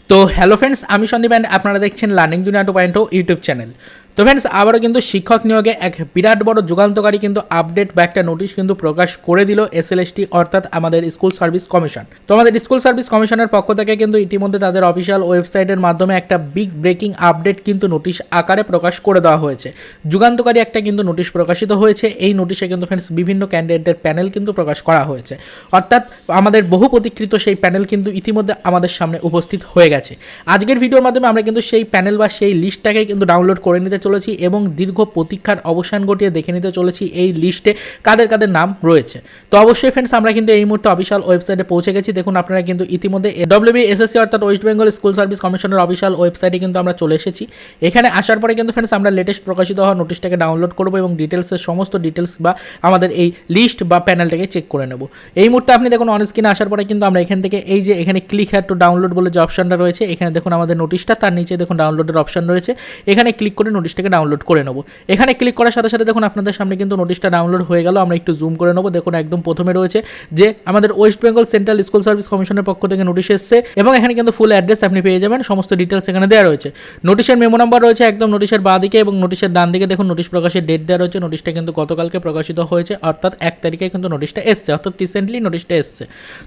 তো hello friends, আমি Sandeep and আপনারা দেখছেন লার্নিং দুনিয়া 2.0 ইউটিউব চ্যানেল। তো ফ্রেন্ডস, আবারও কিন্তু শিক্ষক নিয়োগে এক বিরাট বড় যুগান্তকারী কিন্তু আপডেট বা একটা নোটিশ কিন্তু প্রকাশ করে দিল এসএলএসটি অর্থাৎ আমাদের স্কুল সার্ভিস কমিশন। তো আমাদের স্কুল সার্ভিস কমিশনের পক্ষ থেকে কিন্তু ইতিমধ্যে তাদের অফিসিয়াল ওয়েবসাইটের মাধ্যমে একটা বিগ ব্রেকিং আপডেট কিন্তু নোটিশ আকারে প্রকাশ করে দেওয়া হয়েছে। যুগান্তকারী একটা কিন্তু নোটিশ প্রকাশিত হয়েছে। এই নোটিশে কিন্তু ফ্রেন্ডস বিভিন্ন ক্যান্ডিডেটের প্যানেল কিন্তু প্রকাশ করা হয়েছে, অর্থাৎ আমাদের বহু প্রতীক্ষিত সেই প্যানেল কিন্তু ইতিমধ্যে আমাদের সামনে উপস্থিত হয়ে গেছে। আজকের ভিডিওর মাধ্যমে আমরা কিন্তু সেই প্যানেল বা সেই লিস্টটাকে কিন্তু ডাউনলোড করে নিতে চলেছি এবং দীর্ঘ প্রতীক্ষার অবসান ঘটিয়ে দেখে নিতে চলেছি এই লিস্টে কাদের কাদের নাম রয়েছে। তো অবশ্যই ফ্রেন্ডস, আমরা কিন্তু এই মুহূর্তে অফিসিয়াল ওয়েবসাইটে পৌঁছে গেছি। দেখুন, আপনারা কিন্তু ইতিমধ্যে ডব্লিউবিএসএসসি অর্থাৎ ওয়েস্ট বেঙ্গল স্কুল সার্ভিস কমিশনের অফিসিয়াল ওয়েবসাইটে কিন্তু আমরা চলে এসেছি। এখানে আসার পরে কিন্তু ফ্রেন্ডস আমরা লেটেস্ট প্রকাশিত হওয়া নোটিশটাকে ডাউনলোড করবো এবং ডিটেলসের সমস্ত ডিটেলস বা আমাদের এই লিস্ট বা প্যানেলটাকে চেক করে নেব। এই মুহূর্তে আপনি দেখুন অন স্ক্রিনে আসার পরে কিন্তু আমরা এখান থেকে এই যে এখানে ক্লিক হ্যাড টু ডাউনলোড বলে যে অপশনটা রয়েছে, এখানে দেখুন আমাদের নোটিশটা, তার নিচে দেখুন ডাউনলোডের অপশন রয়েছে। এখানে ক্লিক করে নোটিশটাকে ডাউনলোড করে নেব। এখানে ক্লিক করার সাথে সাথে দেখুন আপনাদের সামনে কিন্তু নোটিশটা ডাউনলোড হয়ে গেল। আমরা একটু জুম করে নেব। দেখুন একদম প্রথমে রয়েছে যে আমাদের West Bengal central school service কমিশনের পক্ষ থেকে নোটিশ এসেছে এবং এখানে কিন্তু ফুল অ্যাড্রেস আপনি পেয়ে যাবেন, সমস্ত ডিটেলস এখানে দেওয়া রয়েছে। নোটিশের মেমো নাম্বার রয়েছে একদম নোটিশের বাঁ দিকে এবং নোটিশের ডান দিকে দেখুন নোটিশ প্রকাশের ডেট দেওয়া রয়েছে। নোটিশটা কিন্তু গতকালকে প্রকাশিত হয়েছে, অর্থাৎ 1 তারিখে কিন্তু নোটিশটা এসছে, অর্থাৎ রিসেন্টলি নোটিশটা এসছে।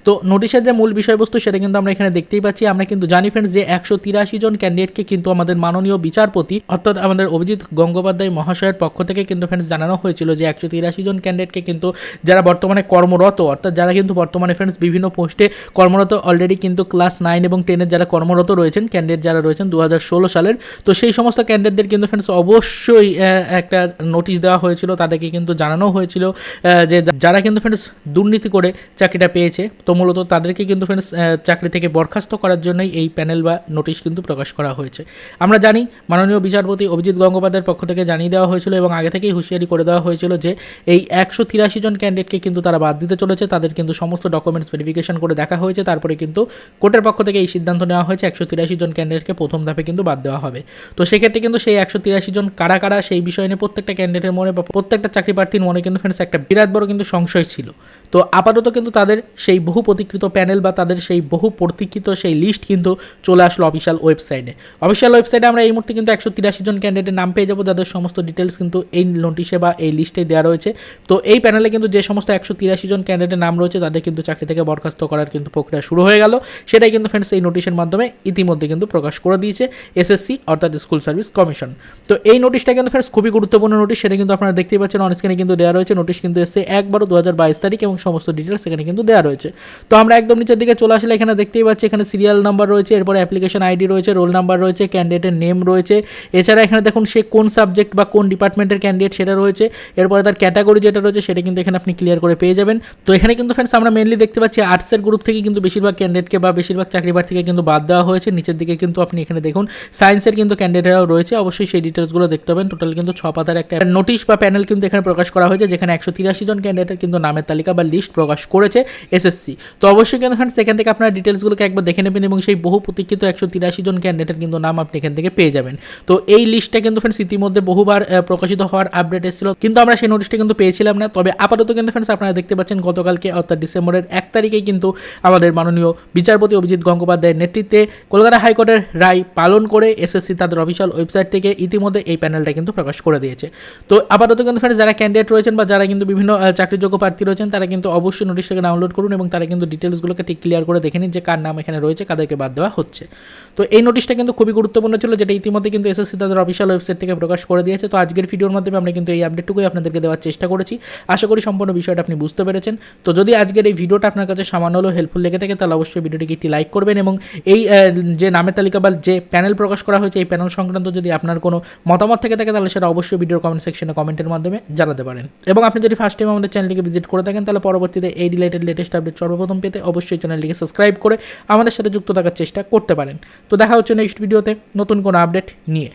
তো নোটিশের যে মূল বিষয়বস্তু সেটা কিন্তু আমরা এখানে দেখতেই পাচ্ছি। আমরা কিন্তু জানি ফ্রেন্ডস যে 183 জন ক্যান্ডিডেটকে কিন্তু আমাদের মাননীয় বিচারপতি অর্থাৎ আমাদের অভিজিৎ গঙ্গোপাধ্যায় মহাশয়ের পক্ষ থেকে কিন্তু ফ্রেন্ডস জানানো হয়েছিল যে 183 জন ক্যান্ডিডেটকে কিন্তু যারা বর্তমানে কর্মরত, অর্থাৎ যারা কিন্তু বর্তমানে ফ্রেন্ডস বিভিন্ন পোস্টে কর্মরত, অলরেডি কিন্তু ক্লাস 9 এবং 10-এর যারা কর্মরত রয়েছেন ক্যান্ডিডেট যারা রয়েছেন 2016 সালের, তো সেই সমস্ত ক্যান্ডিডেটদের কিন্তু ফ্রেন্ডস অবশ্যই একটা নোটিশ দেওয়া হয়েছিল। তাদেরকে কিন্তু জানানো হয়েছিল যে যারা কিন্তু ফ্রেন্ডস দুর্নীতি করে চাকরিটা পেয়েছে, তো মূলত তাদেরকে কিন্তু ফ্রেন্ডস চাকরি থেকে বরখাস্ত করার জন্যই এই প্যানেল বা নোটিশ কিন্তু প্রকাশ করা হয়েছে। আমরা জানি মাননীয় বিচারপতি অভিজিৎ গঙ্গোপাধ্যায়ের পক্ষ থেকে জানিয়ে দেওয়া হয়েছিল এবং আগে থেকেই হুঁশিয়ারি করে দেওয়া হয়েছিল যে এই 183 জন ক্যান্ডিডেটকে কিন্তু তারা বাদ দিতে চলেছে। তাদের কিন্তু সমস্ত ডকুমেন্টস ভেরিফিকেশন করে দেখা হয়েছে, তারপরে কিন্তু কোর্টের পক্ষ থেকে এই সিদ্ধান্ত নেওয়া হয়েছে 183 জন ক্যান্ডিডেটকে প্রথম ধাপে কিন্তু বাদ দেওয়া হবে। তো সেক্ষেত্রে কিন্তু সেই 183 জন কারা কারা সেই বিষয় নিয়ে প্রত্যেকটা ক্যান্ডিডেটের মনে বা প্রত্যেকটা চাকরি প্রার্থীর মনে কিন্তু ফ্রেন্ডস একটা বিরাট বড় কিন্তু সংশয় ছিল। তো আপাতত কিন্তু তাদের সেই বহু প্রতীক্ষিত প্যানেল বা তাদের সেই বহু প্রতীক্ষিত সেই লিস্ট কিন্তু চলে আসলো অফিসিয়াল ওয়েবসাইটে। অফিসিয়াল ওয়েবসাইটে আমরা এই মুহূর্তে কিন্তু 183 জন ক্যান্ডিডেটের নাম পেয়ে যাবো, যাদের সমস্ত ডিটেলস কিন্তু এই নোটিশে বা এই লিস্টে দেওয়া রয়েছে। তো এই প্যানেলে কিন্তু যে সমস্ত 183 জন ক্যান্ডিডেটের নাম রয়েছে তাদের কিন্তু চাকরি থেকে বরখাস্ত করার কিন্তু প্রক্রিয়া শুরু হয়ে গেল। সেটাই কিন্তু ফ্রেন্ডস এই নোটিশের মাধ্যমে ইতিমধ্যে কিন্তু প্রকাশ করে দিয়েছে এসএসসি অর্থাৎ স্কুল সার্ভিস কমিশন। তো এই নোটিশটা কিন্তু ফ্রেন্ডস খুবই গুরুত্বপূর্ণ নোটিশ, সেটা কিন্তু আপনারা দেখতেই পাচ্ছেন অন স্ক্রিনে কিন্তু দেওয়া রয়েছে। নোটিশ কিন্তু এসেছে 1/12/2022 তারিখ এবং সমস্ত ডিটেলস এখানে কিন্তু দেওয়া রয়েছে। তো আমরা একদম নিচের দিকে চলে আসলে এখানে দেখতেই পাচ্ছি এখানে সিরিয়াল নাম্বার রয়েছে, এরপরে অ্যাপ্লিকেশন আইডি রয়েছে, রোল নাম্বার রয়েছে, ক্যান্ডিডেটের নেম রয়েছে। এছাড়া এখানে দেখুন সে কোন সাবজেক্ট বা কোন ডিপার্টমেন্টের ক্যান্ডিডেট সেটা রয়েছে। এরপরে তার ক্যাটাগরি যেটা রয়েছে সেটা কিন্তু এখানে আপনি ক্লিয়ার করে পেয়ে যাবেন। তো এখানে কিন্তু ফ্রেন্ডস আমরা মেনলি দেখতে পাচ্ছি আর্টসের গ্রুপ থেকে কিন্তু বেশিরভাগ ক্যান্ডিডেটকে বা বেশিরভাগ চাকরি প্রার্থীকে কিন্তু বাদ দেওয়া হয়েছে। নিচের দিকে কিন্তু আপনি এখানে দেখুন সায়েন্সের কিন্তু ক্যান্ডিডেটরাও রয়েছে, অবশ্যই সেই ডিটেলসগুলো দেখতে পাবেন। টোটাল কিন্তু 6 পাতার একটা নোটিশ বা প্যানেল কিন্তু এখানে প্রকাশ করা হয়েছে, যেখানে 183 জন ক্যান্ডিডেটের কিন্তু নামের তালিকা বা লিস্ট প্রকাশ করেছে এসএসসি। তো অবশ্যই কিন্তু ফ্রেন্ডস এখান থেকে আপনারা ডিটেলসগুলোকে একবার দেখে নেবেন এবং সেই বহু প্রতীক্ষিত 183 জন ক্যান্ডিডেটের কিন্তু নাম আপনি এখান থেকে পেয়ে যাবেন। তো এই লিস্টটা কিন্তু ফ্রেন্ডস ইতিমধ্যে বহুবার প্রকাশিত হওয়ার আপডেট এসেছিল, কিন্তু আমরা সেই নোটিশটা কিন্তু পেয়েছিলাম না। তবে আপাতত কিন্তু ফ্রেন্ডস আপনারা দেখতে পাচ্ছেন গতকালকে অর্থাৎ ডিসেম্বরের 1 তারিখেই কিন্তু আমাদের মাননীয় বিচারপতি অভিজিৎ গঙ্গোপাধ্যায়ের নেতৃত্বে কলকাতা হাইকোর্টের রায় পালন করে এসএসসি তাদের অফিসিয়াল ওয়েবসাইট থেকে ইতিমধ্যে এই প্যানেলটা কিন্তু প্রকাশ করে দিয়েছে। তো আপাতত কিন্তু ফ্রেন্ডস যারা ক্যান্ডিডেট রয়েছেন বা যারা কিন্তু বিভিন্ন চাকরিযোগ্য প্রার্থী রয়েছেন তারা কিন্তু অবশ্যই নোটিশটাকে ডাউনলোড করুন এবং তারা কিন্তু ডিটেলসগুলোকে ঠিক ক্লিয়ার করে দেখে নিন যে কার নাম এখানে রয়েছে, কাদেরকে বাদ দেওয়া হচ্ছে। তো এই নোটিশটা কিন্তু খুবই গুরুত্বপূর্ণ ছিল, যেটা ইতিমধ্যে কিন্তু এসএসসি তাদের অফিসিয়াল ওয়েবসাইট থেকে প্রকাশ করে দিয়েছে। তো আজকের ভিডিওর মাধ্যমে আমরা কিন্তু এই আপডেটটুকুই আপনাদেরকে দেওয়ার চেষ্টা করেছি। আশা করি সম্পূর্ণ বিষয়টা আপনি বুঝতে পেরেছেন। তো যদি আজকের এই ভিডিওটা আপনার কাছে সামান্য হলেও হেল্পফুল লেগে থাকে তাহলে অবশ্যই ভিডিওটিকে একটি লাইক করবেন এবং এই যে নামের তালিকা বা যে প্যানেল প্রকাশ করা হয়েছে এই প্যানেল সংক্রান্ত যদি আপনার কোনো মতামত থেকে থাকে তাহলে সেটা অবশ্যই ভিডিওর কমেন্ট সেকশনে কমেন্টের মাধ্যমে জানাতে পারেন। এবং আপনি যদি ফার্স্ট টাইম আমাদের চ্যানেলটিকে ভিজিট করে থাকেন তাহলে পরবর্তীতে এই রিলেটেড লেটেস্ট আপডেট সর্বপ্রথম পেতে অবশ্যই চ্যানেলটিকে সাবস্ক্রাইব করে আমাদের সাথে যুক্ত থাকার চেষ্টা করতে পারেন। তো দেখা হচ্ছে নেক্সট ভিডিওতে নতুন কোনো আপডেট নিয়ে।